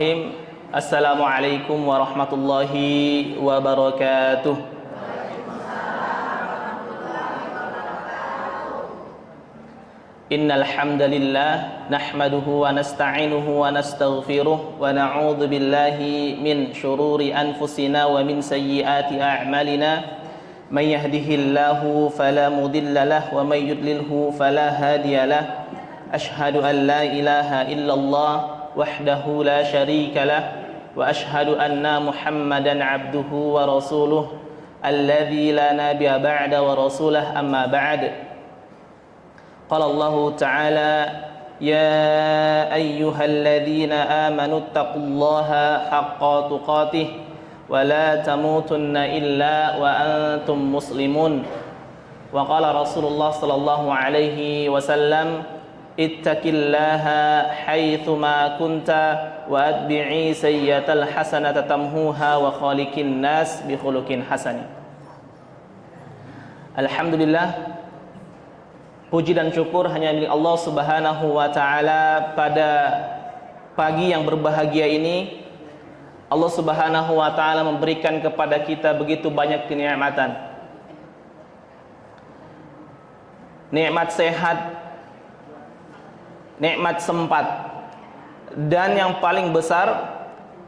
Assalamualaikum warahmatullahi wabarakatuh. Innal hamdalillah nahmaduhu wa nasta'inuhu wa nastaghfiruh wa na'udzu billahi min shururi anfusina wa min sayyiati a'malina. May yahdihillahu fala mudilla lahu wa may yudlilhu fala hadiya lahu. Ashhadu an la ilaha illallah wahdahu la syarika lah wa ashhadu anna Muhammadan abduhu wa rasuluh alladzi la nabiyya ba'da wa rasulah amma ba'd. Qala Allah ta'ala ya ayyuhalladzina amanu taqullaha haqqa tuqatih wa la tamutunna illa wa antum muslimun. Wa qala Rasulullah sallallahu alaihi wasallam ittaqillaha haitsuma kunta wa atbi'i sayyi'atal hasanata tamhuha wa khaliqin nas bi khuluqin hasan. Alhamdulillah, puji dan syukur hanya milik Allah Subhanahu wa taala. Pada pagi yang berbahagia ini Allah Subhanahu wa taala memberikan kepada kita begitu banyak kenikmatan. Nikmat sehat, nikmat sempat, dan yang paling besar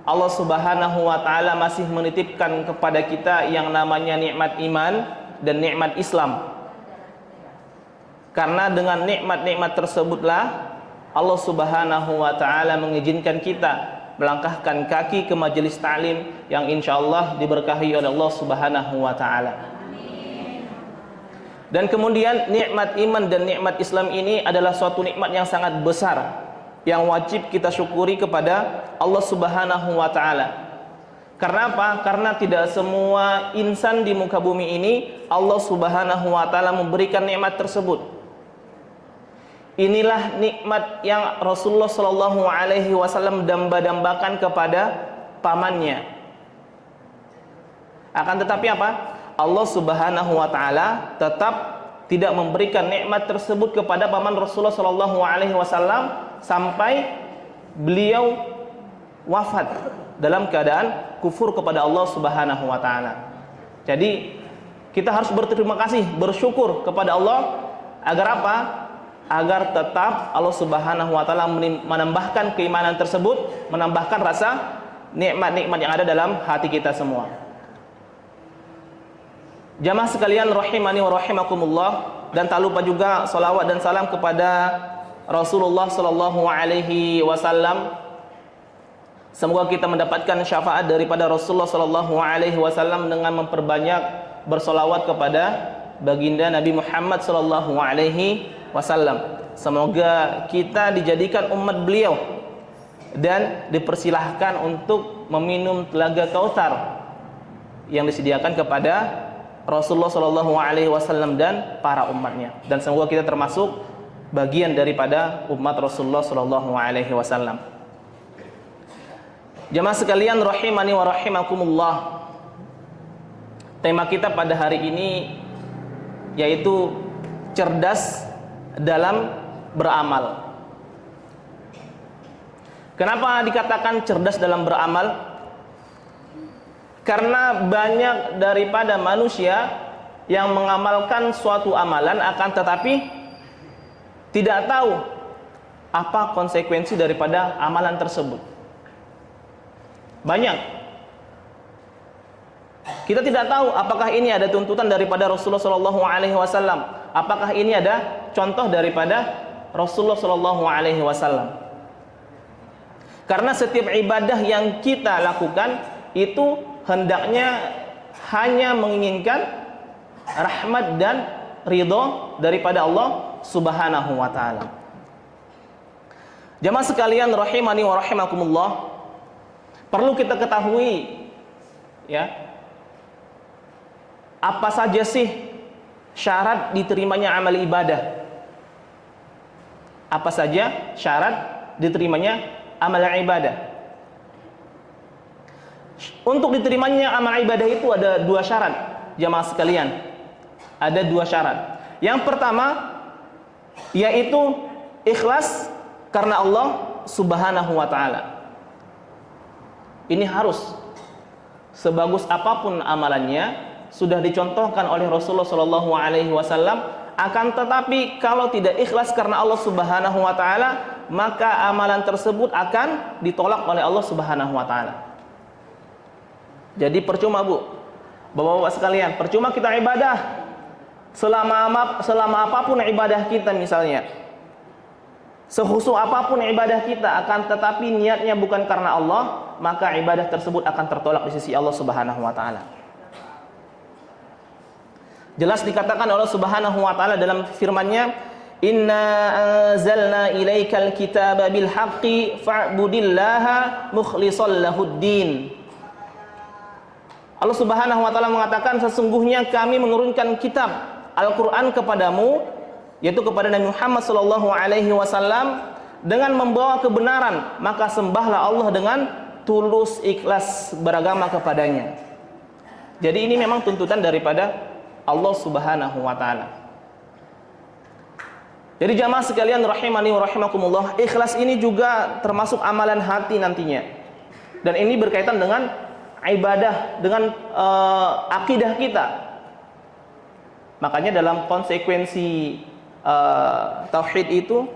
Allah Subhanahu wa taala masih menitipkan kepada kita yang namanya nikmat iman dan nikmat Islam. Karena dengan nikmat-nikmat tersebutlah Allah Subhanahu wa taala mengizinkan kita melangkahkan kaki ke majelis ta'lim yang insyaallah diberkahi oleh Allah Subhanahu wa taala. Dan kemudian nikmat iman dan nikmat Islam ini adalah suatu nikmat yang sangat besar yang wajib kita syukuri kepada Allah Subhanahu wa taala. Karena apa? Karena tidak semua insan di muka bumi ini Allah Subhanahu wa taala memberikan nikmat tersebut. Inilah nikmat yang Rasulullah sallallahu alaihi wasallam damba-dambakan kepada pamannya. Akan tetapi apa? Allah Subhanahu wa taala tetap tidak memberikan nikmat tersebut kepada paman Rasulullah sallallahu alaihi wasallam sampai beliau wafat dalam keadaan kufur kepada Allah Subhanahu wa taala. Jadi kita harus berterima kasih, bersyukur kepada Allah agar apa? Agar tetap Allah Subhanahu wa taala menambahkan keimanan tersebut, menambahkan rasa nikmat-nikmat yang ada dalam hati kita semua. Jamaah sekalian rahimani wa rahimakumullah, dan tak lupa juga salawat dan salam kepada Rasulullah sallallahu alaihi wasallam. Semoga kita mendapatkan syafaat daripada Rasulullah sallallahu alaihi wasallam dengan memperbanyak bersolawat kepada baginda Nabi Muhammad sallallahu alaihi wasallam. Semoga kita dijadikan umat beliau dan dipersilahkan untuk meminum telaga Kautsar yang disediakan kepada Rasulullah sallallahu alaihi wasallam dan para umatnya. Dan semoga kita termasuk bagian daripada umat Rasulullah sallallahu alaihi wasallam. Jamaah sekalian rahimani wa rahimakumullah. Tema kita pada hari ini yaitu cerdas dalam beramal. Kenapa dikatakan cerdas dalam beramal? Karena banyak daripada manusia yang mengamalkan suatu amalan akan tetapi tidak tahu apa konsekuensi daripada amalan tersebut. Banyak. Kita tidak tahu apakah ini ada tuntutan daripada Rasulullah sallallahu alaihi wasallam, apakah ini ada contoh daripada Rasulullah sallallahu alaihi wasallam. Karena setiap ibadah yang kita lakukan itu hendaknya hanya menginginkan rahmat dan ridho daripada Allah Subhanahu wa taala. Jamaah sekalian rahimani wa rahimakumullah, perlu kita ketahui ya, apa saja sih syarat diterimanya amal ibadah? Apa saja syarat diterimanya amal ibadah? Untuk diterimanya amal ibadah itu ada dua syarat, jamaah sekalian. Ada dua syarat. Yang pertama yaitu ikhlas karena Allah Subhanahu wa taala. Ini harus. Sebagus apapun amalannya, sudah dicontohkan oleh Rasulullah Shallallahu Alaihi Wasallam. Akan tetapi kalau tidak ikhlas karena Allah Subhanahu Wa Taala, maka amalan tersebut akan ditolak oleh Allah Subhanahu Wa Taala. Jadi percuma bu, bapak-bapak sekalian, percuma kita ibadah selama apapun ibadah kita misalnya, sehusu apapun ibadah kita, akan tetapi niatnya bukan karena Allah, maka ibadah tersebut akan tertolak di sisi Allah Subhanahu Wa Taala. Jelas dikatakan Allah Subhanahu Wa Taala dalam firman-Nya, Inna anzalna ilaikal kitaba bil haqqi fa'budillaha mukhlishal lahuddin. Allah Subhanahu Wa Taala mengatakan, sesungguhnya kami menurunkan kitab Al-Quran kepadamu, yaitu kepada Nabi Muhammad Sallallahu Alaihi Wasallam, dengan membawa kebenaran, maka sembahlah Allah dengan tulus ikhlas beragama kepadanya. Jadi ini memang tuntutan daripada Allah Subhanahu Wa Taala. Jadi jamaah sekalian rahimani wa rahimakumullah, ikhlas ini juga termasuk amalan hati nantinya. Dan ini berkaitan dengan ibadah, dengan akidah kita. Makanya dalam konsekuensi tauhid itu,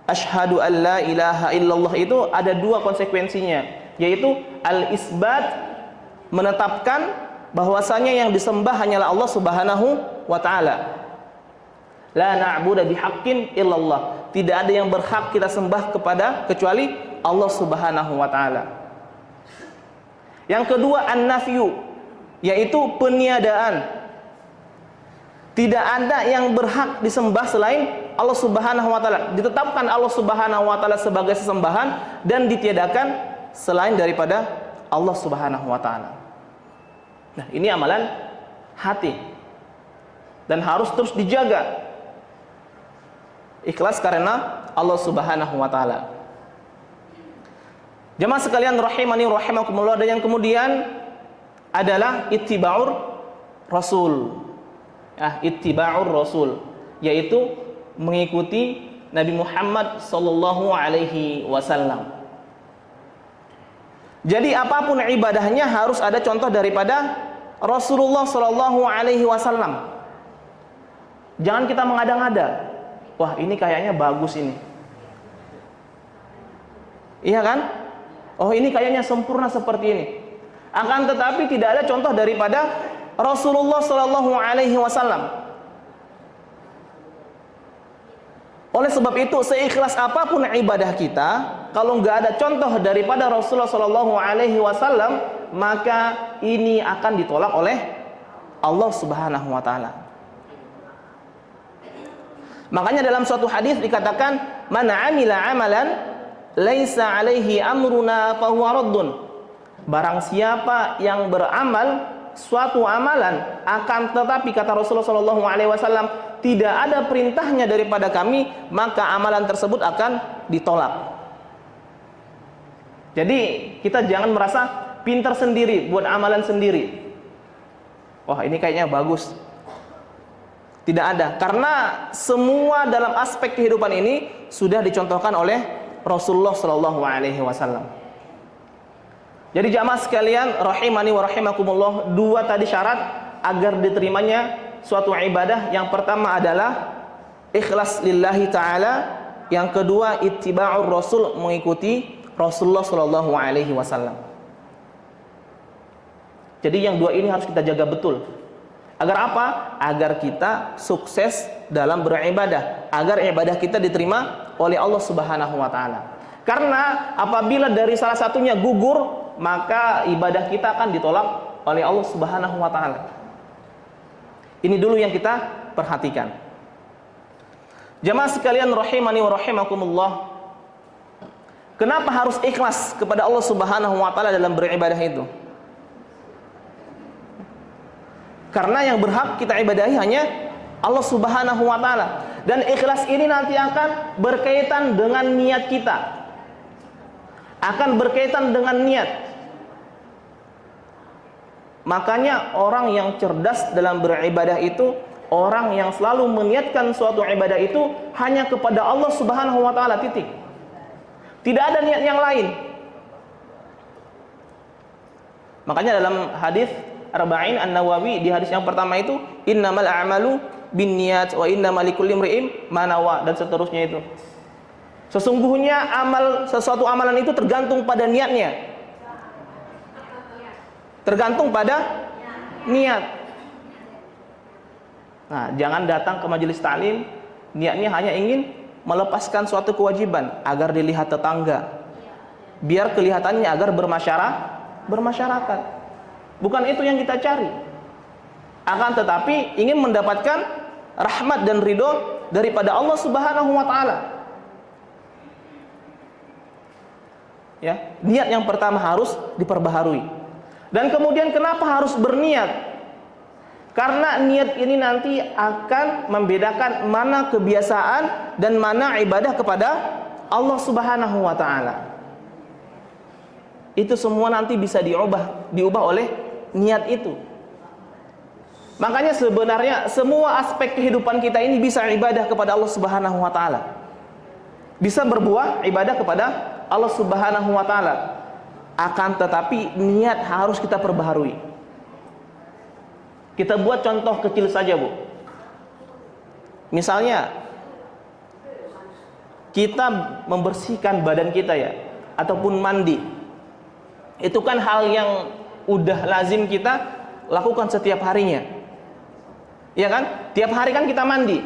asyhadu an la ilaha illallah, itu ada dua konsekuensinya, yaitu al-isbat, menetapkan bahwasanya yang disembah hanyalah Allah Subhanahu wa Ta'ala. La na'budu bihaqqin illallah, tidak ada yang berhak kita sembah kepada kecuali Allah Subhanahu wa Ta'ala. Yang kedua an-nafyu, yaitu peniadaan. Tidak ada yang berhak disembah selain Allah Subhanahu wa Ta'ala. Ditetapkan Allah Subhanahu wa Ta'ala sebagai sesembahan dan ditiadakan selain daripada Allah Subhanahu wa Ta'ala. Nah, ini amalan hati dan harus terus dijaga. Ikhlas karena Allah Subhanahu wa Ta'ala. Jemaah sekalian rahimani rahimakumullah, dan yang kemudian adalah ittiba'ur Rasul. Ittiba'ur Rasul, yaitu mengikuti Nabi Muhammad sallallahu alaihi wasallam. Jadi apapun ibadahnya harus ada contoh daripada Rasulullah sallallahu alaihi wasallam. Jangan kita mengada-ngada. Wah, ini kayaknya bagus ini. Iya kan? Oh, ini kayaknya sempurna seperti ini. Akan tetapi tidak ada contoh daripada Rasulullah Sallallahu Alaihi Wasallam. Oleh sebab itu, seikhlas apapun ibadah kita, kalau nggak ada contoh daripada Rasulullah Sallallahu Alaihi Wasallam, maka ini akan ditolak oleh Allah Subhanahu Wa Taala. Makanya dalam suatu hadis dikatakan, man amila amalan laisa alaihi amruna fahuwa raddun. Barang siapa yang beramal suatu amalan, akan tetapi kata Rasulullah Shallallahu Alaihi Wasallam, tidak ada perintahnya daripada kami, maka amalan tersebut akan ditolak. Jadi kita jangan merasa pintar sendiri buat amalan sendiri. Wah, ini kayaknya bagus. Tidak ada, karena semua dalam aspek kehidupan ini sudah dicontohkan oleh Rasulullah Shallallahu Alaihi Wasallam. Jadi jamaah sekalian rahimani wa rahimakumullah, dua tadi syarat agar diterimanya suatu ibadah. Yang pertama adalah ikhlas lillahi ta'ala, yang kedua ittiba'ur Rasul, mengikuti Rasulullah sallallahu alaihi wasallam. Jadi yang dua ini harus kita jaga betul. Agar apa? Agar kita sukses dalam beribadah, agar ibadah kita diterima oleh Allah Subhanahu wa taala. Karena apabila dari salah satunya gugur, maka ibadah kita akan ditolak oleh Allah Subhanahu wa taala. Ini dulu yang kita perhatikan. Jamaah sekalian rahimani wa rahimakumullah, kenapa harus ikhlas kepada Allah Subhanahu wa taala dalam beribadah itu? Karena yang berhak kita ibadahi hanya Allah Subhanahu wa taala, dan ikhlas ini nanti akan berkaitan dengan niat kita. Akan berkaitan dengan niat. Makanya orang yang cerdas dalam beribadah itu orang yang selalu meniatkan suatu ibadah itu hanya kepada Allah Subhanahu wa taala, titik. Tidak ada niat yang lain. Makanya dalam hadis Arba'in An-Nawawi, di hadis yang pertama itu innamal a'malu binniyat wa innamal likulli imri'in ma nawa, dan seterusnya itu. Sesungguhnya sesuatu amalan itu tergantung pada niatnya. Tergantung pada niat. Nah, jangan datang ke majelis taklim niatnya hanya ingin melepaskan suatu kewajiban agar dilihat tetangga, biar kelihatannya agar bermasyarakat. Bukan itu yang kita cari. Akan tetapi ingin mendapatkan rahmat dan ridho daripada Allah Subhanahu wa taala. Ya, niat yang pertama harus diperbaharui. Dan kemudian kenapa harus berniat? Karena niat ini nanti akan membedakan mana kebiasaan dan mana ibadah kepada Allah Subhanahu wa taala. Itu semua nanti bisa diubah oleh niat itu. Makanya sebenarnya semua aspek kehidupan kita ini bisa ibadah kepada Allah Subhanahu wa taala. Bisa berbuah ibadah kepada Allah Subhanahu wa taala. Akan tetapi niat harus kita perbaharui. Kita buat contoh kecil saja, Bu. Misalnya kita membersihkan badan kita ya, ataupun mandi. Itu kan hal yang udah lazim kita lakukan setiap harinya. Ya kan? Tiap hari kan kita mandi.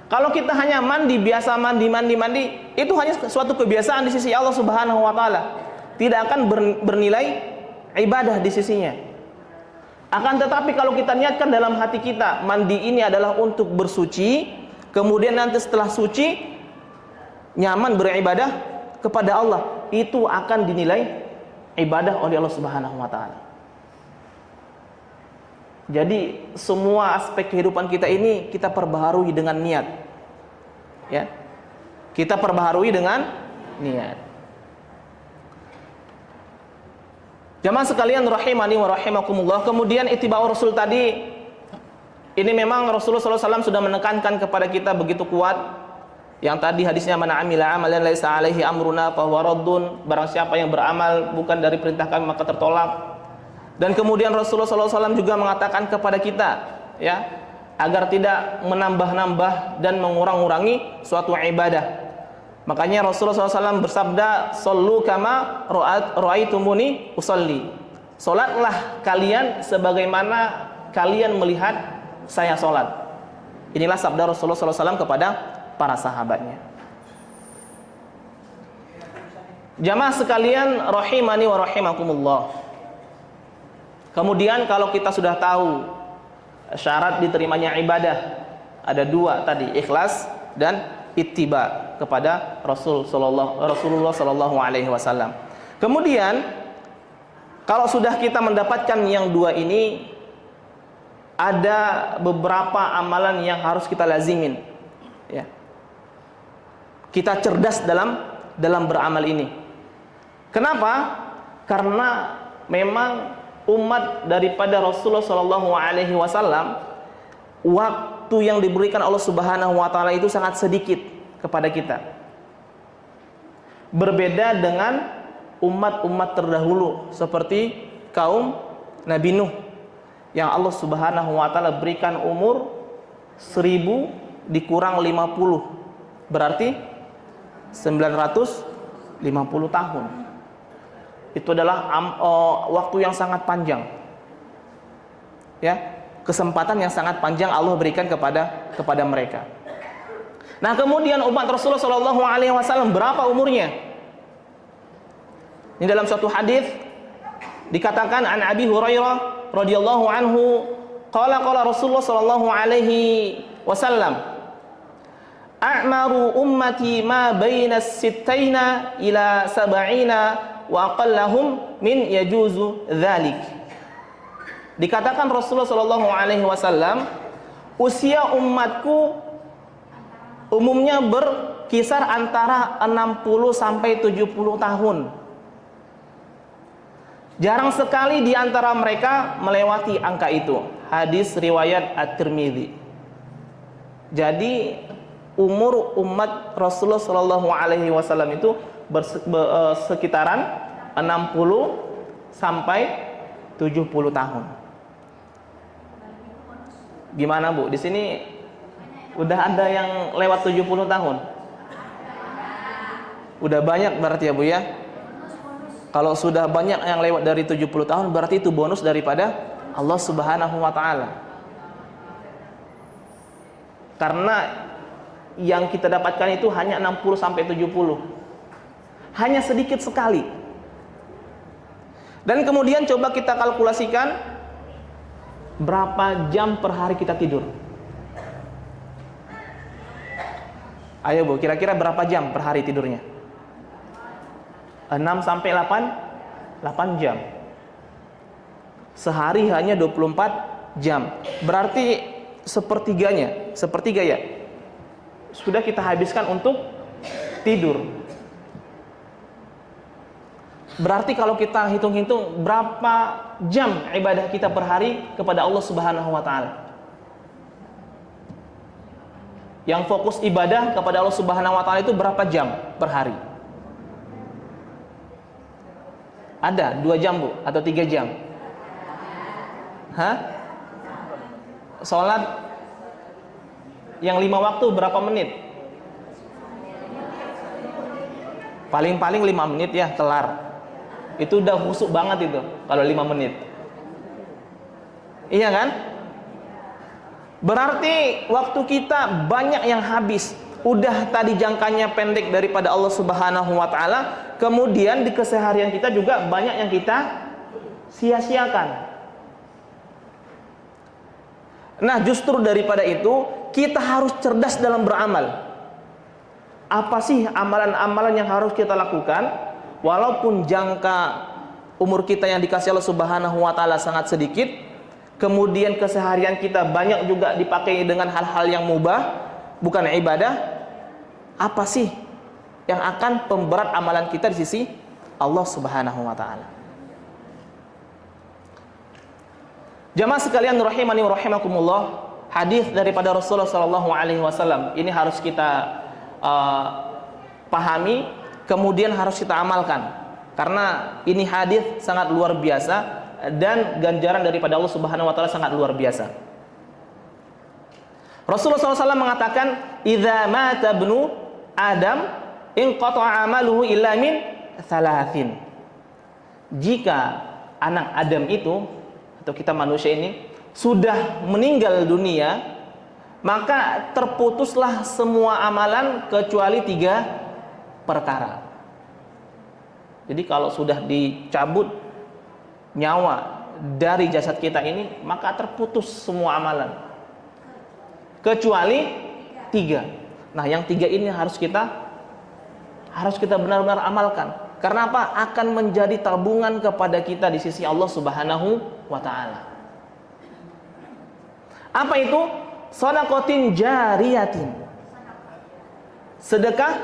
Kalau kita hanya mandi biasa, mandi, itu hanya suatu kebiasaan di sisi Allah Subhanahu wa taala. Tidak akan bernilai ibadah di sisinya. Akan tetapi kalau kita niatkan dalam hati kita, mandi ini adalah untuk bersuci, kemudian nanti setelah suci nyaman beribadah kepada Allah, itu akan dinilai ibadah oleh Allah Subhanahu wa taala. Jadi semua aspek kehidupan kita ini kita perbaharui dengan niat. Ya. Kita perbaharui dengan niat. Jamaah sekalian rahimani wa rahimakumullah. Kemudian ittiba'ur Rasul tadi, ini memang Rasulullah SAW sudah menekankan kepada kita begitu kuat. Yang tadi hadisnya, man amila amalan laisa alaihi amruna fahuwa raddun, barang siapa yang beramal bukan dari perintah kami maka tertolak. Dan kemudian Rasulullah SAW juga mengatakan kepada kita, ya, agar tidak menambah-nambah dan mengurang-urangi suatu ibadah. Makanya Rasulullah SAW bersabda, "Shollu kama ra'aitumuni usolli." Salatlah kalian sebagaimana kalian melihat saya salat. Inilah sabda Rasulullah SAW kepada para sahabatnya. Jamaah sekalian rahimani wa rahimakumullah. Kemudian kalau kita sudah tahu syarat diterimanya ibadah, ada dua tadi, ikhlas dan ittiba kepada Rasulullah sallallahu alaihi wasallam. Kemudian kalau sudah kita mendapatkan yang dua ini, ada beberapa amalan yang harus kita lazimin. Ya. Kita cerdas dalam beramal ini. Kenapa? Karena memang umat daripada Rasulullah sallallahu alaihi wasallam, waktu yang diberikan Allah Subhanahu wa taala itu sangat sedikit kepada kita. Berbeda dengan umat-umat terdahulu seperti kaum Nabi Nuh yang Allah Subhanahu wa taala berikan umur 1000 dikurang 50, berarti 950 tahun. Itu adalah waktu yang sangat panjang. Ya. Kesempatan yang sangat panjang Allah berikan kepada mereka. Nah, kemudian umat Rasulullah sallallahu alaihi wasallam berapa umurnya? Ini dalam suatu hadis dikatakan an Abi Hurairah radhiyallahu anhu, qala Rasulullah sallallahu alaihi wasallam, a'maru ummati ma baina sittaina ila sab'ina wa aqallahum min yajuzu dzalik. Dikatakan Rasulullah sallallahu alaihi wasallam, usia umatku umumnya berkisar antara 60 sampai 70 tahun. Jarang sekali di antara mereka melewati angka itu. Hadis riwayat At-Tirmidzi. Jadi umur umat Rasulullah sallallahu alaihi wasallam itu sekitaran 60 sampai 70 tahun. Gimana Bu? Di sini udah ada yang lewat 70 tahun? Udah banyak berarti ya Bu ya? Kalau sudah banyak yang lewat dari 70 tahun, berarti itu bonus daripada Allah Subhanahu wa taala. Karena yang kita dapatkan itu hanya 60 sampai 70. Hanya sedikit sekali. Dan kemudian coba kita kalkulasikan berapa jam per hari kita tidur. Ayo Bu, kira-kira berapa jam per hari tidurnya? 6 sampai 8 jam. Sehari hanya 24 jam. Berarti sepertiga ya, sudah kita habiskan untuk tidur. Berarti kalau kita hitung-hitung berapa jam ibadah kita per hari kepada Allah Subhanahu wa taala. Yang fokus ibadah kepada Allah Subhanahu wa taala itu berapa jam per hari? Ada 2 jam Bu atau 3 jam? Hah? Sholat yang 5 waktu berapa menit? Paling-paling 5 menit ya, kelar. Itu udah khusyuk banget itu kalau 5 menit. Iya kan? Berarti waktu kita banyak yang habis. Udah tadi jangkanya pendek daripada Allah Subhanahu wa taala, kemudian di keseharian kita juga banyak yang kita sia-siakan. Nah, justru daripada itu, kita harus cerdas dalam beramal. Apa sih amalan-amalan yang harus kita lakukan? Walaupun jangka umur kita yang dikasih Allah Subhanahu wa taala sangat sedikit, kemudian keseharian kita banyak juga dipakai dengan hal-hal yang mubah, bukan ibadah. Apa sih yang akan pemberat amalan kita di sisi Allah Subhanahu wa taala? Jamaah sekalian rahimani wa rahimakumullah, hadis daripada Rasulullah sallallahu alaihi wasallam ini harus kita pahami, kemudian harus kita amalkan. Karena ini hadis sangat luar biasa dan ganjaran daripada Allah Subhanahu wa taala sangat luar biasa. Rasulullah SAW mengatakan, "Idza mata ibnu Adam inqata'a amaluhu illa min thalathin." Jika anak Adam itu atau kita manusia ini sudah meninggal dunia, maka terputuslah semua amalan kecuali 3 perkara. Jadi kalau sudah dicabut nyawa dari jasad kita ini, maka terputus semua amalan kecuali 3. Nah, yang 3 ini harus kita benar-benar amalkan. Karena apa? Akan menjadi tabungan kepada kita di sisi Allah Subhanahu wa taala. Apa itu? Shadaqatin jariyatin. Sedekah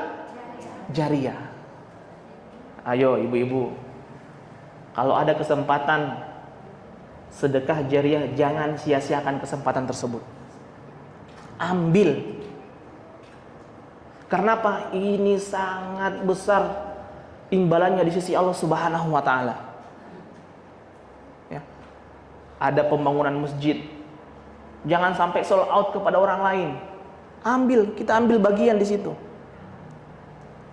jariyah. Ayo ibu-ibu, kalau ada kesempatan sedekah jariyah, jangan sia-siakan kesempatan tersebut. Ambil. Karena apa? Ini sangat besar imbalannya di sisi Allah Subhanahu wa taala. Ya. Ada pembangunan masjid. Jangan sampai sold out kepada orang lain. Kita ambil bagian di situ.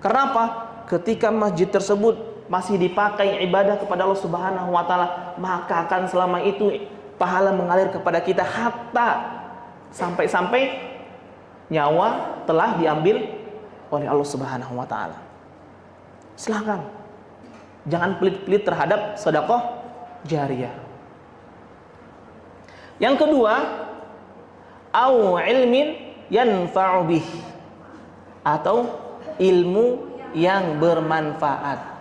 Karena apa? Ketika masjid tersebut masih dipakai ibadah kepada Allah Subhanahu wa taala, maka akan selama itu pahala mengalir kepada kita hatta sampai nyawa telah diambil oleh Allah Subhanahu wa taala. Silakan. Jangan pelit-pelit terhadap sedekah jariyah. Yang kedua, au ilmin yanfa'u bih, atau ilmu yang bermanfaat.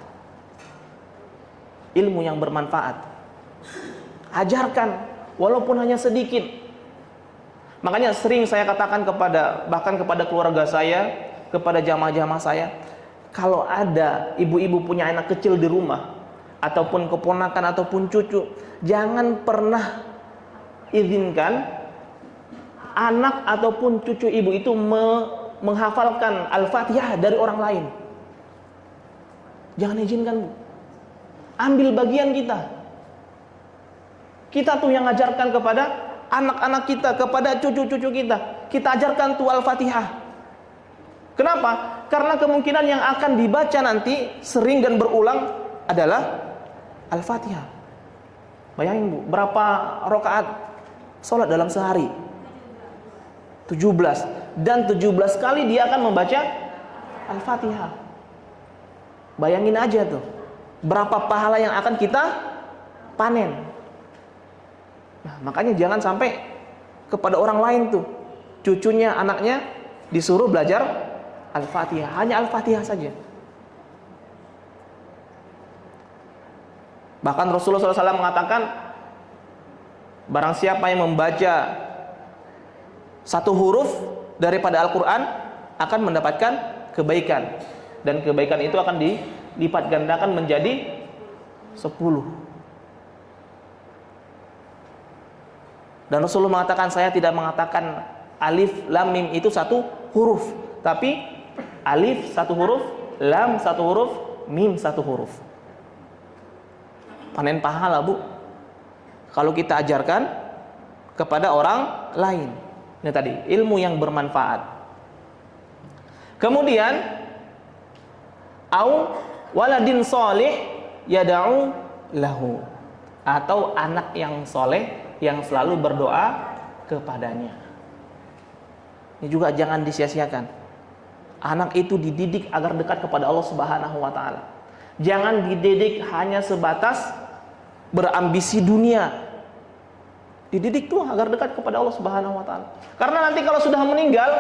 Ilmu yang bermanfaat. Ajarkan walaupun hanya sedikit. Makanya sering saya katakan bahkan kepada keluarga saya, kepada jamaah-jamaah saya, kalau ada ibu-ibu punya anak kecil di rumah, ataupun keponakan ataupun cucu, jangan pernah izinkan anak ataupun cucu ibu itu menghafalkan Al-Fatihah dari orang lain. Jangan izinkan, Bu. ambil bagian kita. Kita tuh yang ajarkan kepada anak-anak kita, kepada cucu-cucu kita. Kita ajarkan tuh Al-Fatihah. Kenapa? Karena kemungkinan yang akan dibaca nanti sering dan berulang adalah Al-Fatihah. Bayangin Bu, berapa rakaat sholat dalam sehari? 17. Dan 17 kali dia akan membaca Al-Fatihah. Bayangin aja tuh, berapa pahala yang akan kita panen. Nah, makanya jangan sampai kepada orang lain tuh, cucunya, anaknya disuruh belajar Al-Fatihah, hanya Al-Fatihah saja. Bahkan Rasulullah SAW mengatakan, barang siapa yang membaca satu huruf daripada Al-Quran akan mendapatkan kebaikan, dan kebaikan itu akan dilipat gandakan menjadi 10. Dan Rasulullah mengatakan, saya tidak mengatakan alif lam mim itu satu huruf, tapi alif satu huruf, lam satu huruf, mim satu huruf. Panen pahala Bu, kalau kita ajarkan kepada orang lain. Ini tadi ilmu yang bermanfaat. Kemudian au waladin sholih yad'u lahu, atau anak yang soleh yang selalu berdoa kepadanya. Ini juga jangan disia-siakan. Anak itu dididik agar dekat kepada Allah Subhanahu wa taala. Jangan dididik hanya sebatas berambisi dunia. Dididik tuh agar dekat kepada Allah Subhanahu wa taala. Karena nanti kalau sudah meninggal,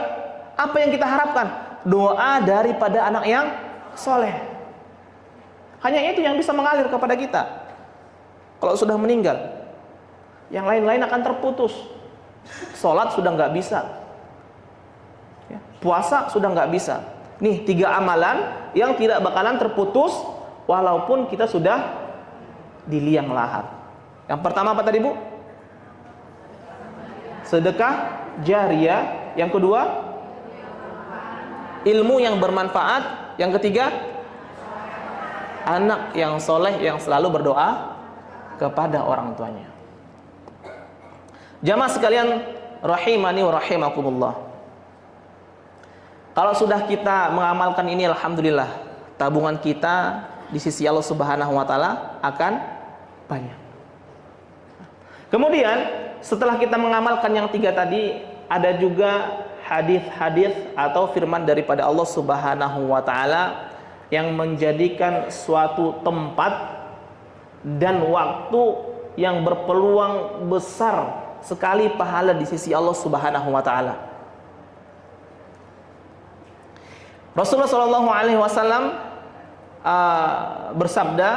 apa yang kita harapkan? Doa daripada anak yang soleh. Hanya itu yang bisa mengalir kepada kita. Kalau sudah meninggal, yang lain-lain akan terputus. Sholat sudah nggak bisa, ya, puasa sudah nggak bisa. Nih 3 amalan yang tidak bakalan terputus walaupun kita sudah di liang lahat. Yang pertama apa tadi Bu? Sedekah jariyah. Yang kedua, ilmu yang bermanfaat. Yang ketiga, anak yang soleh yang selalu berdoa kepada orang tuanya. Jamaah sekalian rahimani wa rahimakumullah. Kalau sudah kita mengamalkan ini, alhamdulillah, tabungan kita di sisi Allah Subhanahu wa taala akan banyak. Kemudian setelah kita mengamalkan yang 3 tadi, ada juga hadis-hadis atau firman daripada Allah Subhanahu wa taala yang menjadikan suatu tempat dan waktu yang berpeluang besar sekali pahala di sisi Allah Subhanahu wa taala. Rasulullah sallallahu alaihi wasallam bersabda,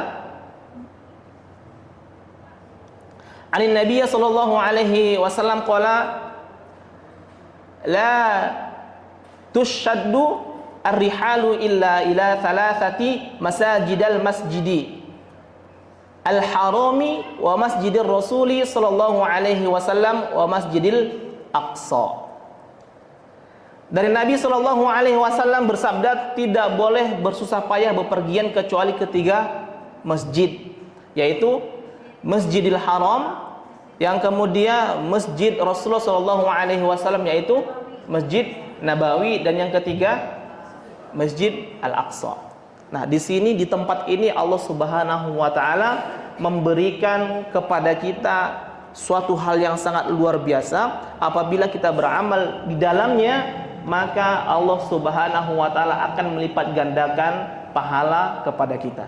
"Anin Nabiy sallallahu alaihi wasallam qala la tushaddu ar-rihalu illa ila thalathati masajidal masjidi Al-Harami wa Masjidir Rasuli sallallahu alaihi wasallam wa Masjidil Aqsa." Dari Nabi sallallahu alaihi wasallam bersabda, tidak boleh bersusah payah bepergian kecuali ke 3 masjid, yaitu Masjidil Haram, yang kemudian Masjid Rasulullah sallallahu alaihi wasallam yaitu Masjid Nabawi, dan yang ketiga Masjid Al-Aqsa. Nah, di sini di tempat ini Allah Subhanahu wa taala memberikan kepada kita suatu hal yang sangat luar biasa. Apabila kita beramal di dalamnya, maka Allah Subhanahu wa taala akan melipat gandakan pahala kepada kita.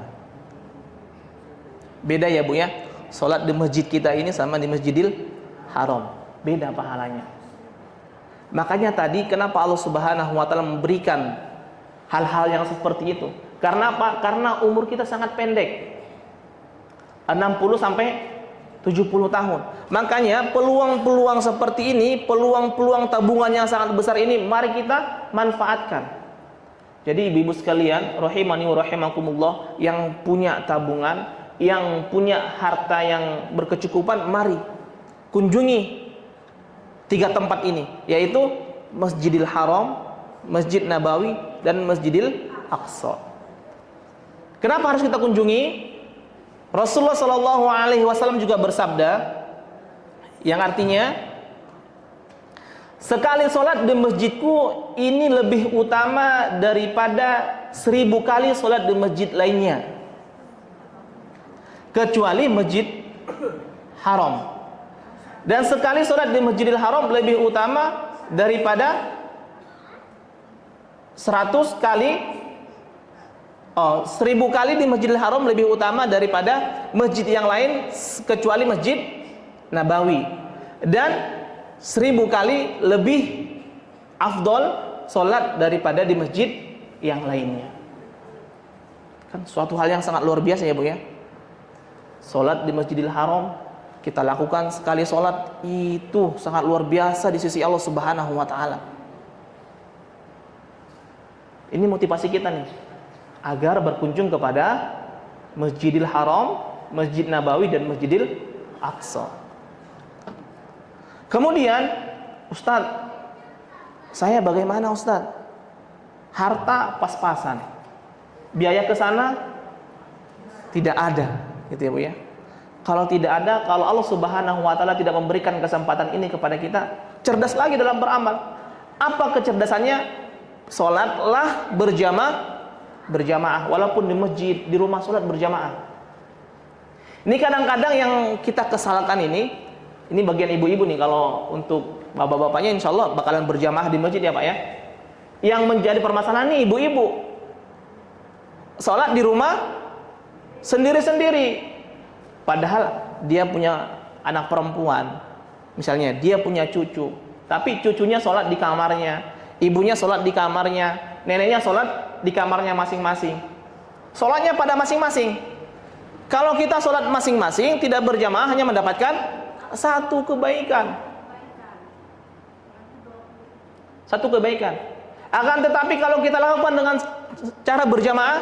Beda ya Bu ya, salat di masjid kita ini sama di Masjidil Haram, beda pahalanya. Makanya tadi kenapa Allah Subhanahu wa taala memberikan hal-hal yang seperti itu? Karena apa? Karena umur kita sangat pendek, 60 sampai 70 tahun. Makanya peluang-peluang seperti ini, peluang-peluang tabungan yang sangat besar ini, mari kita manfaatkan. Jadi ibu-ibu sekalian, rahimani wa rahimakumullah, yang punya tabungan, yang punya harta yang berkecukupan, mari kunjungi 3 tempat ini, yaitu Masjidil Haram, Masjid Nabawi, dan Masjidil Aqsa. Kenapa harus kita kunjungi? Rasulullah Shallallahu Alaihi Wasallam juga bersabda, yang artinya sekali sholat di masjidku ini lebih utama daripada 1000 kali sholat di masjid lainnya, kecuali masjid haram. Dan sekali sholat di Masjidil Haram lebih utama daripada 100 kali 1000 kali di Masjidil Haram lebih utama daripada masjid yang lain kecuali Masjid Nabawi. Dan 1000 kali lebih afdol sholat daripada di masjid yang lainnya. Kan suatu hal yang sangat luar biasa ya Bu ya. Sholat di Masjidil Haram kita lakukan sekali sholat itu sangat luar biasa di sisi Allah Subhanahu wa Ta'ala. Ini motivasi kita nih, agar berkunjung kepada Masjidil Haram, Masjid Nabawi, dan Masjidil Aqsa. Kemudian, Ustadz, saya bagaimana Ustadz? Harta pas-pasan, biaya ke sana tidak ada, gitu ya Bu ya. Kalau tidak ada, kalau Allah Subhanahu wa Ta'ala tidak memberikan kesempatan ini kepada kita, cerdas lagi dalam beramal. Apa kecerdasannya? Sholatlah berjamaah, walaupun di masjid, di rumah sholat berjamaah. Ini kadang-kadang yang kita kesalkan ini bagian ibu-ibu nih. Kalau untuk bapak-bapaknya insya Allah bakalan berjamaah di masjid ya Pak ya. Yang menjadi permasalahan nih ibu-ibu, sholat di rumah sendiri-sendiri. Padahal dia punya anak perempuan, misalnya dia punya cucu, tapi cucunya sholat di kamarnya, ibunya sholat di kamarnya, neneknya sholat di kamarnya masing-masing. Sholatnya pada masing-masing. Kalau kita sholat masing-masing, tidak berjamaah, hanya mendapatkan satu kebaikan. Satu kebaikan. Akan tetapi kalau kita lakukan dengan cara berjamaah,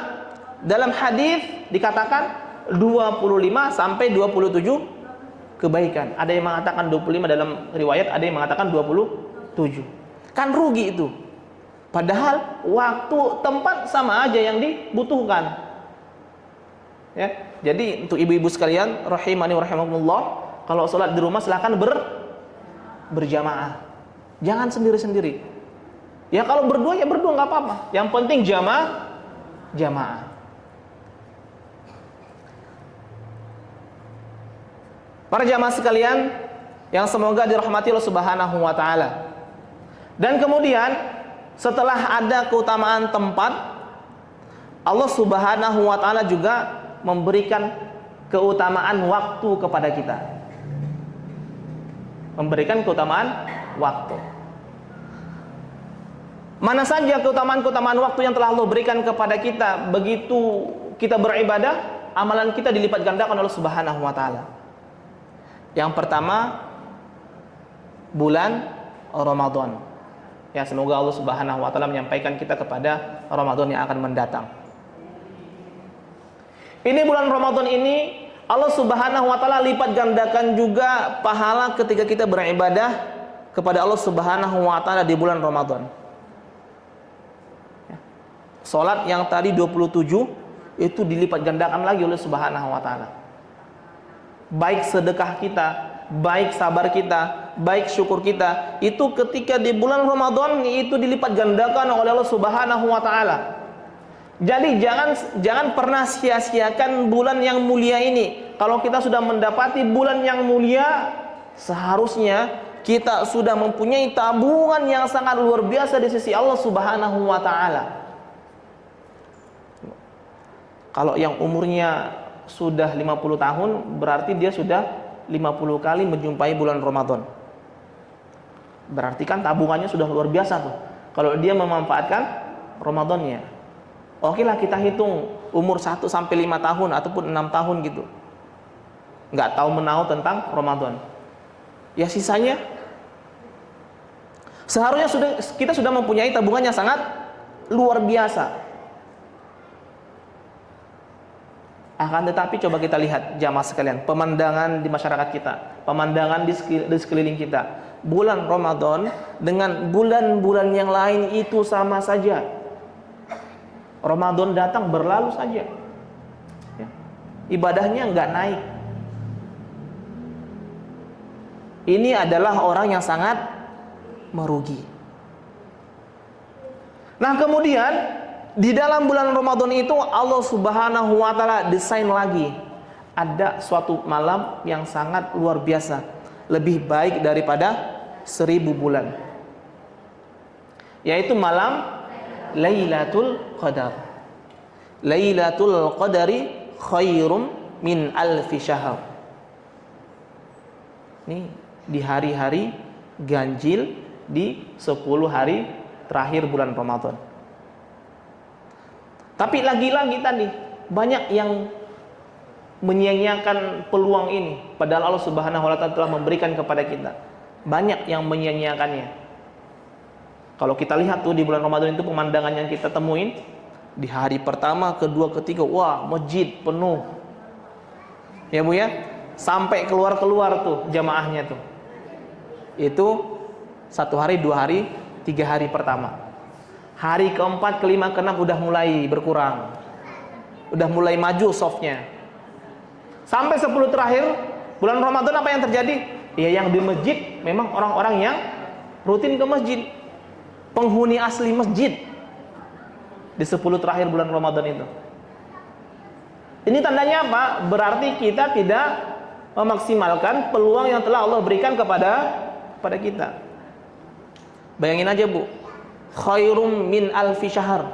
dalam hadis dikatakan 25 sampai 27 kebaikan. Ada yang mengatakan 25 dalam riwayat, ada yang mengatakan 27. Kan rugi itu. Padahal waktu, tempat sama aja yang dibutuhkan. Ya. Jadi untuk ibu-ibu sekalian, rahimani wa rahimakumullah, kalau sholat di rumah silakan berjamaah. Jangan sendiri-sendiri. Ya kalau berdua ya berdua nggak apa-apa. Yang penting jamaah. Para jamaah sekalian yang semoga dirahmati Allah Subhanahu wa Ta'ala. Dan kemudian setelah ada keutamaan tempat, Allah Subhanahu wa Ta'ala juga memberikan keutamaan waktu kepada kita. Memberikan keutamaan waktu. Mana saja keutamaan-keutamaan waktu yang telah Allah berikan kepada kita, begitu kita beribadah, amalan kita dilipat gandakan oleh Allah Subhanahu wa Ta'ala. Yang pertama, bulan Ramadan. Ya, semoga Allah Subhanahu wa Ta'ala menyampaikan kita kepada Ramadan yang akan mendatang. Ini bulan Ramadan ini Allah Subhanahu wa Ta'ala lipat gandakan juga pahala ketika kita beribadah kepada Allah Subhanahu wa Ta'ala di bulan Ramadan. Ya. Salat yang tadi 27 itu dilipat gandakan lagi oleh Subhanahu wa Ta'ala. Baik sedekah kita, baik sabar kita, baik syukur kita, itu ketika di bulan Ramadan itu dilipat gandakan oleh Allah Subhanahu wa Ta'ala. Jadi jangan pernah sia-siakan bulan yang mulia ini. Kalau kita sudah mendapati bulan yang mulia, seharusnya kita sudah mempunyai tabungan yang sangat luar biasa di sisi Allah Subhanahu wa Ta'ala. Kalau yang umurnya sudah 50 tahun, berarti dia sudah 50 kali menjumpai bulan Ramadan. Berarti kan tabungannya sudah luar biasa tuh. Kalau dia memanfaatkan Ramadannya. Oke lah kita hitung umur 1 sampai 5 tahun ataupun 6 tahun gitu. Nggak tahu menahu tentang Ramadan. Ya sisanya seharusnya kita sudah mempunyai tabungan yang sangat luar biasa. Akan tetapi coba kita lihat jamaah sekalian, pemandangan di masyarakat kita, pemandangan di sekeliling kita. Bulan Ramadan dengan bulan-bulan yang lain itu sama saja. Ramadan datang berlalu saja. Ya. ibadahnya nggak naik. Ini adalah orang yang sangat merugi. Nah, kemudian di dalam bulan Ramadan itu Allah Subhanahu wa taala desain lagi. Ada suatu malam yang sangat luar biasa, lebih baik daripada 1000 bulan. Yaitu malam Lailatul Qadar. Lailatul Qadari khairum min alfi syahr. Ini di hari-hari ganjil di 10 hari terakhir bulan Ramadan. Tapi lagi-lagi tadi banyak yang menyia-nyiakan peluang ini, padahal Allah Subhanahu wa taala telah memberikan kepada kita. Banyak yang menyia-nyiakannya. Kalau kita lihat tuh di bulan Ramadan itu pemandangan yang kita temuin di hari pertama, kedua, ketiga, wah, masjid penuh. Ya Bu ya, sampai keluar-keluar tuh jamaahnya tuh. Itu 1 hari, 2 hari, 3 hari pertama. Hari keempat, kelima, keenam udah mulai berkurang. Udah mulai maju softnya. Sampai 10 terakhir bulan Ramadan apa yang terjadi? Ya yang di masjid memang orang-orang yang rutin ke masjid. Penghuni asli masjid di 10 terakhir bulan Ramadan itu. Ini tandanya apa? Berarti kita tidak memaksimalkan peluang yang telah Allah berikan kepada kita. Bayangin aja Bu, khairum min alfi syahr,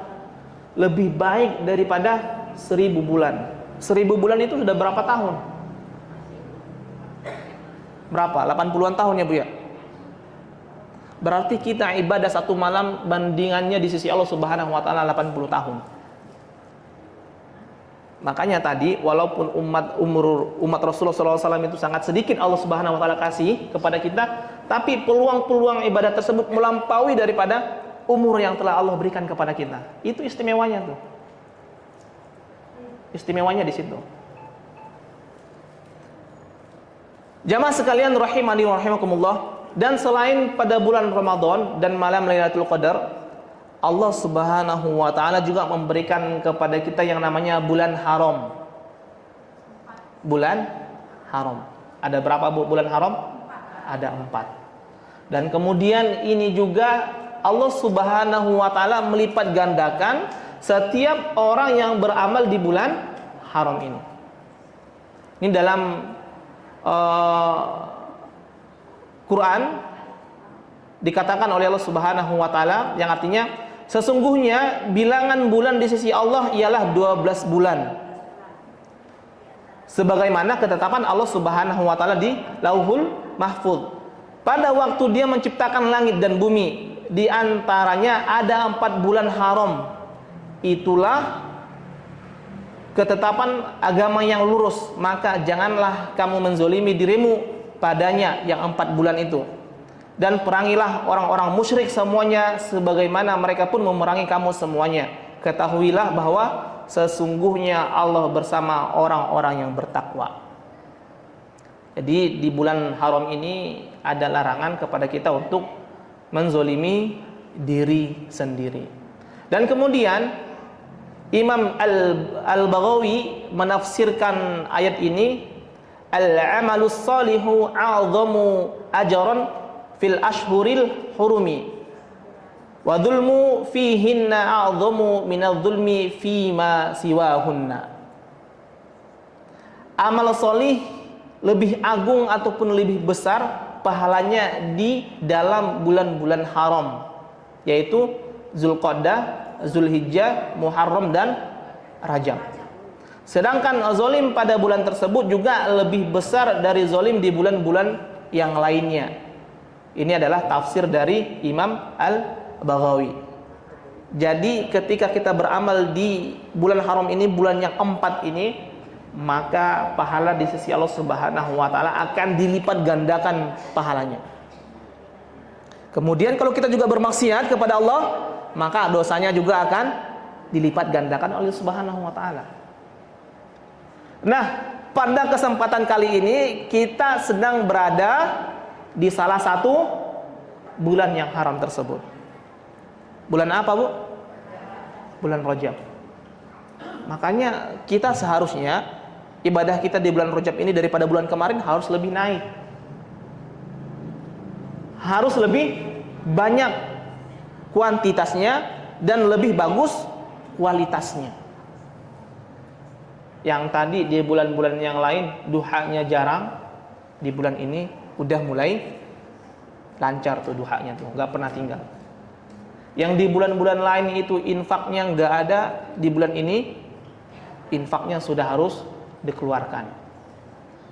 lebih baik daripada 1000 bulan. 1000 bulan itu sudah berapa tahun? Berapa? 80-an tahun ya Bu ya? Berarti kita ibadah 1 malam bandingannya di sisi Allah Subhanahu wa taala 80 tahun. Makanya tadi walaupun umat Rasulullah SAW itu sangat sedikit Allah Subhanahu wa taala kasih kepada kita, tapi peluang-peluang ibadah tersebut melampaui daripada umur yang telah Allah berikan kepada kita. Itu istimewanya tuh. Istimewanya di situ. Jamaah sekalian rahimani wa rahimakumullah, dan selain pada bulan Ramadan dan malam Lailatul Qadar, Allah Subhanahu wa taala juga memberikan kepada kita yang namanya bulan haram. Bulan haram. Ada berapa bulan haram? Ada 4. Dan kemudian ini juga Allah Subhanahu wa taala melipat gandakan setiap orang yang beramal di bulan haram ini. Ini dalam Quran dikatakan oleh Allah Subhanahu wa taala yang artinya sesungguhnya bilangan bulan di sisi Allah ialah 12 bulan. Sebagaimana ketetapan Allah Subhanahu wa taala di Lauhul Mahfuz. Pada waktu Dia menciptakan langit dan bumi, di antaranya ada 4 bulan haram. Itulah ketetapan agama yang lurus, maka janganlah kamu menzolimi dirimu padanya yang 4 bulan itu. Dan perangilah orang-orang musyrik semuanya sebagaimana mereka pun memerangi kamu semuanya. Ketahuilah bahwa sesungguhnya Allah bersama orang-orang yang bertakwa. Jadi di bulan haram ini ada larangan kepada kita untuk menzolimi diri sendiri. Dan kemudian Imam Al-Baghawi menafsirkan ayat ini, al-amalus salihu a'zamu ajran fil ashhuril hurumi wa dzulmu fihinna a'zamu minadz-dzulmi fima siwahunna. Amal solih lebih agung ataupun lebih besar pahalanya di dalam bulan-bulan haram, yaitu Zulqa'dah, Zulhijjah, Muharram dan Rajab. Sedangkan zalim pada bulan tersebut juga lebih besar dari zalim di bulan-bulan yang lainnya. Ini adalah tafsir dari Imam Al-Baghawi. Jadi ketika kita beramal di bulan haram ini, bulan yang 4 ini, maka pahala di sisi Allah Subhanahu wa taala akan dilipat gandakan pahalanya. Kemudian kalau kita juga bermaksiat kepada Allah, maka dosanya juga akan dilipat gandakan oleh Subhanahu wa taala. Nah, pada kesempatan kali ini kita sedang berada di salah satu bulan yang haram tersebut. Bulan apa, Bu? Bulan Rajab. Makanya kita seharusnya ibadah kita di bulan Rajab ini daripada bulan kemarin harus lebih naik. Harus lebih banyak kuantitasnya dan lebih bagus kualitasnya. Yang tadi di bulan-bulan yang lain duhanya jarang, di bulan ini udah mulai lancar tuh duhanya tuh, nggak pernah tinggal. Yang di bulan-bulan lain itu infaknya nggak ada, di bulan ini infaknya sudah harus dikeluarkan.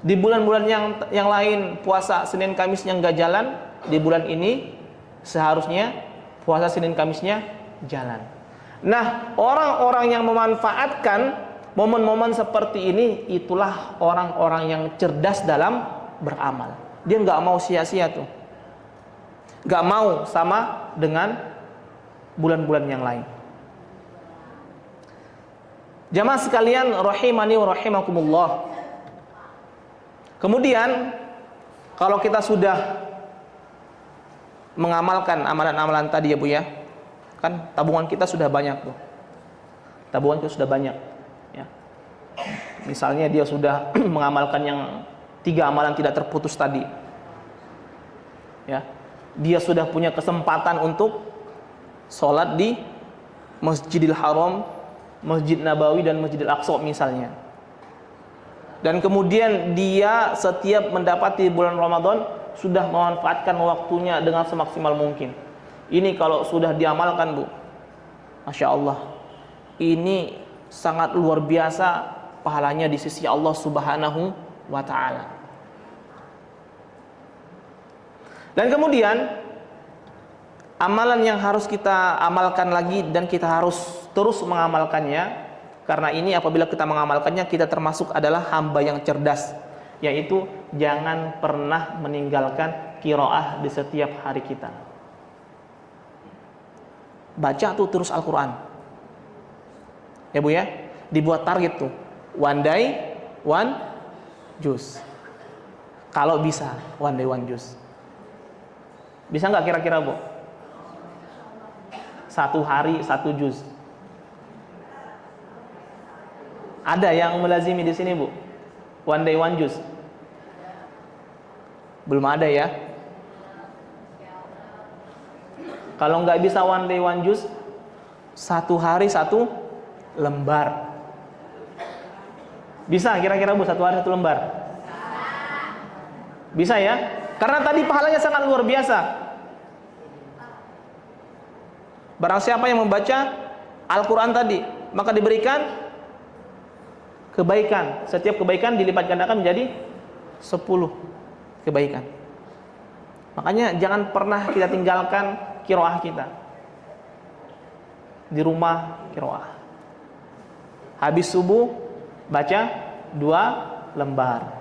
Di bulan-bulan yang lain puasa Senin Kamisnya nggak jalan, di bulan ini seharusnya puasa Senin Kamisnya jalan. Nah, orang-orang yang memanfaatkan momen-momen seperti ini, itulah orang-orang yang cerdas dalam beramal. Dia nggak mau sia-sia tuh, nggak mau sama dengan bulan-bulan yang lain. Jamaah sekalian rahimani wa rahimakumullah. Kemudian kalau kita sudah mengamalkan amalan-amalan tadi ya Bu ya, kan tabungan kita sudah banyak tuh, tabungan kita sudah banyak ya. Misalnya dia sudah mengamalkan yang 3 amalan tidak terputus tadi ya, dia sudah punya kesempatan untuk sholat di Masjidil Haram, Masjid Nabawi dan Masjidil Aqsa misalnya. Dan kemudian dia setiap mendapati bulan Ramadan sudah memanfaatkan waktunya dengan semaksimal mungkin. Ini kalau sudah diamalkan Bu, Masya Allah, ini sangat luar biasa pahalanya di sisi Allah Subhanahu wa ta'ala. Dan kemudian amalan yang harus kita amalkan lagi dan kita harus terus mengamalkannya, karena ini apabila kita mengamalkannya kita termasuk adalah hamba yang cerdas, yaitu jangan pernah meninggalkan qiraah di setiap hari kita. Baca tuh terus Al-Quran ya Bu ya, dibuat target tuh, one day one juz. Kalau bisa one day one juz, bisa nggak kira-kira Bu? 1 hari 1 juz. Ada yang melazimi di sini Bu? One day one juz? Belum ada ya. Kalau nggak bisa one day one juz, 1 hari 1 lembar. Bisa kira-kira Bu 1 hari 1 lembar? Bisa ya? Karena tadi pahalanya sangat luar biasa. Barang siapa yang membaca Al-Quran tadi, maka diberikan kebaikan. Setiap kebaikan dilipat gandakan menjadi 10 kebaikan. Makanya jangan pernah kita tinggalkan qiraah kita. Di rumah qiraah. Habis subuh baca 2 lembar.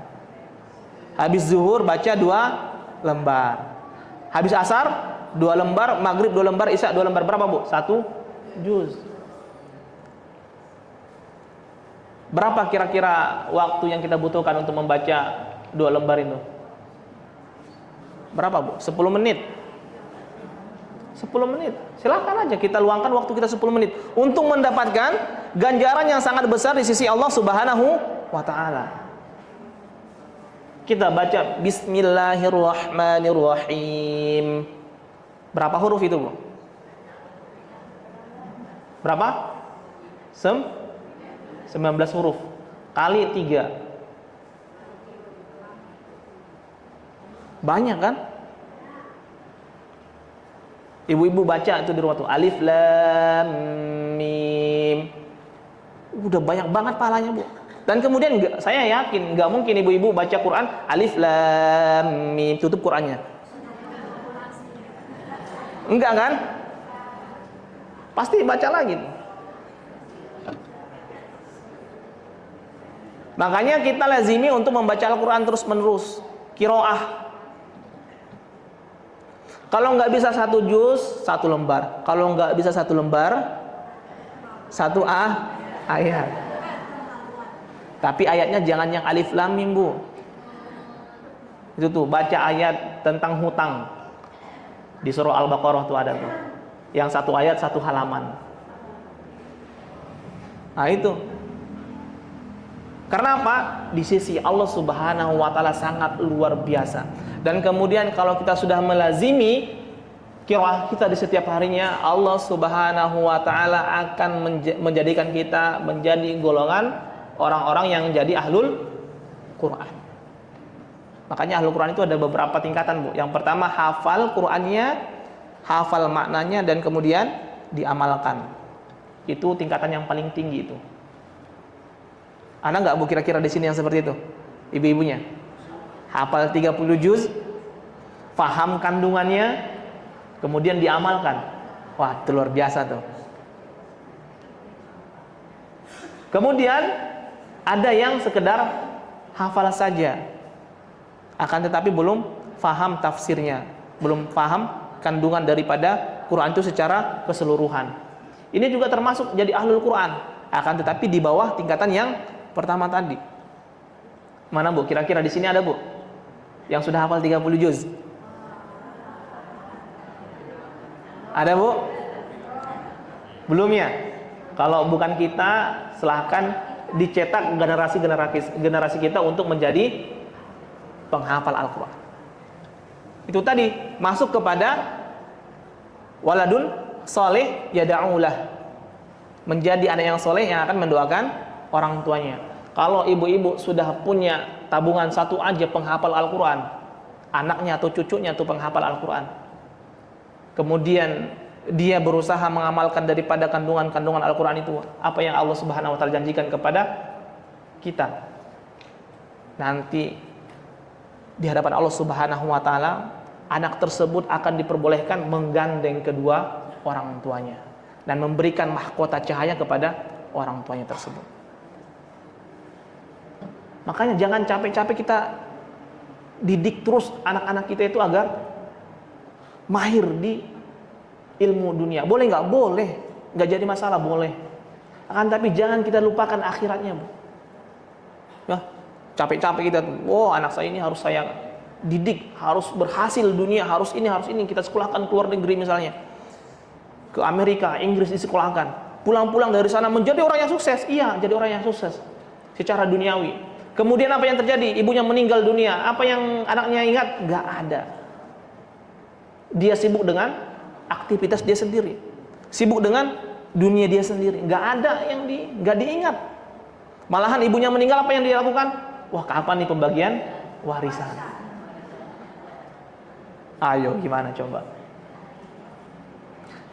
Habis zuhur baca 2 lembar. Habis asar 2 lembar, maghrib 2 lembar, isya 2 lembar. Berapa Bu? 1 juz. Berapa kira-kira waktu yang kita butuhkan untuk membaca 2 lembar itu? Berapa Bu? 10 menit. 10 menit. Silakan aja kita luangkan waktu kita 10 menit untuk mendapatkan ganjaran yang sangat besar di sisi Allah Subhanahu wa ta'ala. Kita baca Bismillahirrahmanirrahim. Berapa huruf itu Bu? Berapa? 19 huruf kali 3. Banyak kan? Ibu-ibu baca itu di rumah tuh, alif lam mim. Udah banyak banget pahalanya Bu. Dan kemudian saya yakin nggak mungkin ibu-ibu baca Quran alif lam mim tutup Qurannya. Enggak kan? Pasti baca lagi. Makanya kita lazimi untuk membaca Al-Quran terus-menerus, qiraah. Kalau nggak bisa 1 juz, 1 lembar. Kalau nggak bisa 1 lembar, 1 ayat. Tapi ayatnya jangan yang alif lam mim Bu. Itu tuh baca ayat tentang hutang di surah Al-Baqarah tuh ada tuh. Yang 1 ayat 1 halaman. Nah itu. Karena apa? Di sisi Allah Subhanahu wa taala sangat luar biasa. Dan kemudian kalau kita sudah melazimi qiraah kita di setiap harinya, Allah Subhanahu wa taala akan menjadikan kita menjadi golongan orang-orang yang menjadi ahlul Quran. Makanya ahlul Quran itu ada beberapa tingkatan, Bu. Yang pertama hafal Qurannya, hafal maknanya, dan kemudian diamalkan. Itu tingkatan yang paling tinggi itu. Ada nggak, Bu, kira-kira di sini yang seperti itu? Ibu-ibunya hafal 30 juz, paham kandungannya, kemudian diamalkan. Wah, itu luar biasa tuh. Kemudian ada yang sekedar hafal saja, akan tetapi belum paham tafsirnya, belum paham kandungan daripada Quran itu secara keseluruhan. Ini juga termasuk jadi ahlul Quran, akan tetapi di bawah tingkatan yang pertama tadi. Mana, Bu? Kira-kira di sini ada, Bu, yang sudah hafal 30 juz? Ada, Bu? Belum ya? Kalau bukan kita, silahkan dicetak generasi kita untuk menjadi penghafal Al-Quran. Itu tadi masuk kepada waladun soleh yada'ulah, menjadi anak yang soleh yang akan mendoakan orang tuanya. Kalau ibu-ibu sudah punya tabungan satu aja penghafal Al-Quran, anaknya atau cucunya itu penghafal Al-Quran, kemudian dia berusaha mengamalkan daripada kandungan-kandungan Al-Quran itu, apa yang Allah Subhanahu wa taala janjikan kepada kita, nanti di hadapan Allah Subhanahu wa taala anak tersebut akan diperbolehkan menggandeng kedua orang tuanya dan memberikan mahkota cahaya kepada orang tuanya tersebut. Makanya jangan capek-capek kita didik terus anak-anak kita itu agar mahir di ilmu dunia. Boleh nggak? Boleh. Nggak jadi masalah, boleh. Akan tapi jangan kita lupakan akhiratnya, Bu. Ya, capek-capek kita, oh anak saya ini harus saya didik, harus berhasil dunia, harus ini, kita sekolahkan ke luar negeri misalnya, ke Amerika, Inggris disekolahkan, pulang-pulang dari sana menjadi orang yang sukses. Iya, jadi orang yang sukses secara duniawi. Kemudian apa yang terjadi? Ibunya meninggal dunia. Apa yang anaknya ingat? Nggak ada. Dia sibuk dengan aktivitas dia sendiri, sibuk dengan dunia dia sendiri. Nggak ada yang nggak diingat. Malahan ibunya meninggal, apa yang dia lakukan? Wah, kapan nih pembagian warisan? Ayo, gimana coba?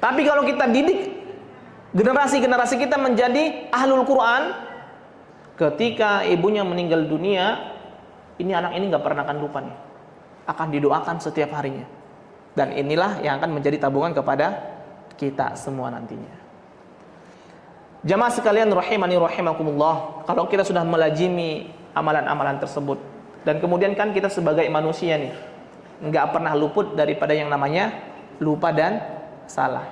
Tapi kalau kita didik generasi-generasi kita menjadi ahlul Quran, ketika ibunya meninggal dunia, ini anak ini nggak pernah akan lupa nih, akan didoakan setiap harinya. Dan inilah yang akan menjadi tabungan kepada kita semua nantinya. Jamaah sekalian rahimani rahimakumullah, kalau kita sudah melazimi amalan-amalan tersebut, dan kemudian kan kita sebagai manusia nih, nggak pernah luput daripada yang namanya lupa dan salah.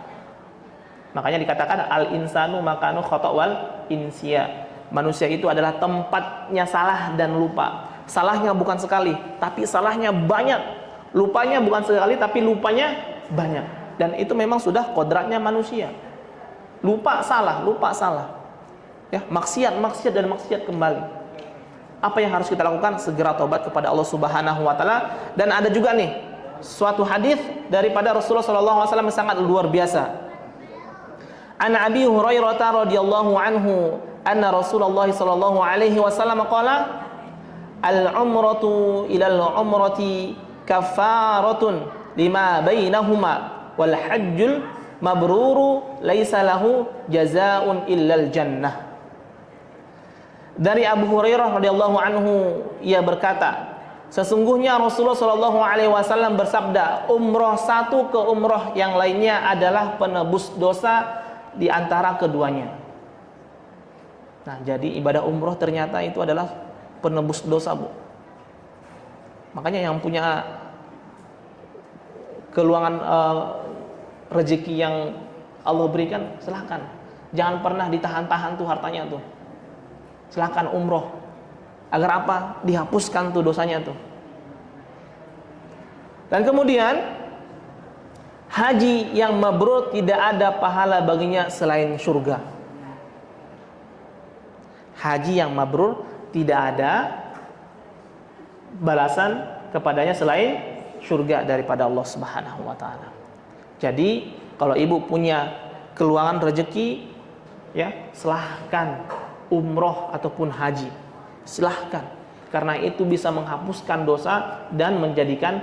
Makanya dikatakan al-insanu makanu khata' wal insya. Manusia itu adalah tempatnya salah dan lupa. Salahnya bukan sekali, tapi salahnya banyak. Lupanya bukan sekali, tapi lupanya banyak. Dan itu memang sudah kodratnya manusia. Lupa salah. Ya, maksiat dan maksiat kembali. Apa yang harus kita lakukan? Segera tobat kepada Allah Subhanahu wa taala. Dan ada juga nih suatu hadis daripada Rasulullah sallallahu alaihi wasallam yang sangat luar biasa. An Abi Hurairah radhiyallahu anhu anna Rasulullah sallallahu alaihi wasallam qala al-umratu ila al-umrati kafaratun lima bainahuma wal hajjul mabruru laisa lahu jazaa'un illal jannah. Dari Abu Hurairah radhiyallahu anhu, ia berkata, sesungguhnya Rasulullah sallallahu alaihi wasallam bersabda, umrah satu ke umrah yang lainnya adalah penebus dosa di antara keduanya. Nah, jadi ibadah umroh ternyata itu adalah penebus dosa, Bu. Makanya yang punya keluangan rezeki yang Allah berikan, silahkan. Jangan pernah ditahan-tahan tuh hartanya tuh. Silahkan umroh. Agar apa? Dihapuskan tuh dosanya tuh. Dan kemudian haji yang mabrur tidak ada pahala baginya selain surga. Haji yang mabrur tidak ada balasan kepadanya selain surga daripada Allah Subhanahu wa taala. Jadi, kalau ibu punya keluangan rezeki, ya, silahkan umroh ataupun haji. Silahkan. Karena itu bisa menghapuskan dosa dan menjadikan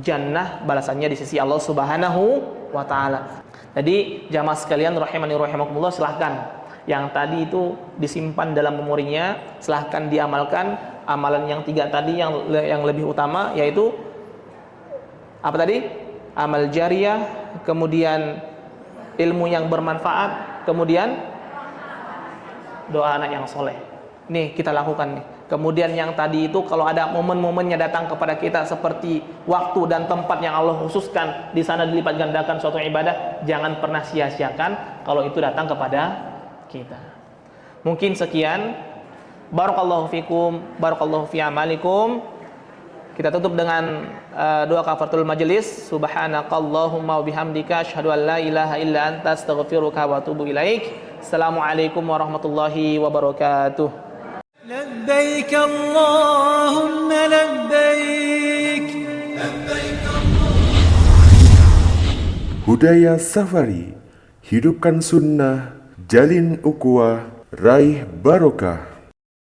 jannah balasannya di sisi Allah Subhanahu wa taala. Jadi, jamaah sekalian rahimani rahimakumullah, silahkan. Yang tadi itu disimpan dalam memorinya, silahkan diamalkan amalan yang 3 tadi yang lebih utama, yaitu apa tadi? Amal jariyah, kemudian ilmu yang bermanfaat, kemudian doa anak yang soleh. Nih kita lakukan nih. Kemudian yang tadi itu kalau ada momen-momennya datang kepada kita seperti waktu dan tempat yang Allah khususkan, di sana dilipat gandakan suatu ibadah, jangan pernah sia-siakan kalau itu datang kepada kita. Mungkin sekian. Barakallahu fikum, barakallahu fi amalikum. Kita tutup dengan doa kafaratul majelis. Subhanakallahumma wa bihamdika asyhadu an la ilaha illa anta astaghfiruka wa atubu ilaik. Assalamualaikum warahmatullahi wabarakatuh. Labbaik Allahumma labbaik. Hudaya Safari, hidupkan sunnah, jalin ukhuwah, raih barokah.